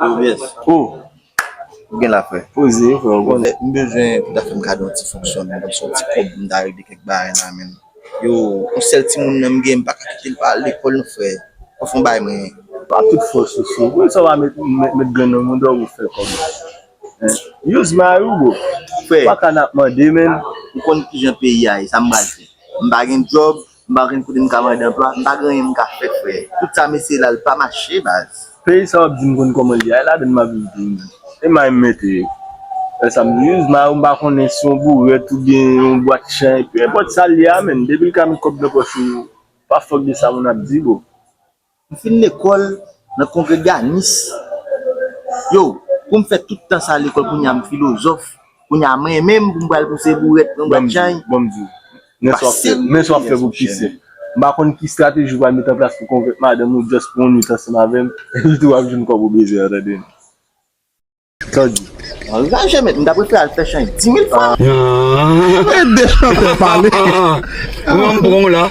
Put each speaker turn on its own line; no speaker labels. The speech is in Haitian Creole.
Yes.
Oh,
Gen la fè.
posé, frère.
Mwen bezwen pou da fè m kado an ti fonksyon men, kom son ti kob m da de kek bagay nan men. Yo, m sel ti moun nan m gen m pa kakitil pa l'ekol nou fè. Ou fon bay mwen.
Pas toute force aussi. Oui, ça va mettre gain au monde ou faire comme ça. Use my Ugo.
Fè,
Pas qu'à n'a demandé men.
m kon ki jan peyi a, sa m bal fè. M bagen job, m bagen kote m kamay d'emploi, m bagen m ka fè fè. Tout sa mesè la l pa mache baz.
Pays ça va dire qu'on comment il y a là dans ma vie. Et m'a mettre ça me use my on ba connait son bourre tout bien on boîte chien peu importe ça li a men depuis quand me cop de poche pas fuck de ça on a dit bon.
M fin l'ekol nan Congréganis. Yo, pou m fè tout tan sa l'ekol pou nyam filozof, pou nyam mèm pou m bal pou se bourret, pou m bal chay.
Bon Dieu. Mais soit fait vous pisser. Par contre, qui stratégie va mettre en place pour convaincre madame ou juste pour nous ensemble avec elle doit jouer comme baiser attendez. Quand
On va jamais, m da préféré al fè chay 10 000 fois.
Deixa eu parler. Vamos là.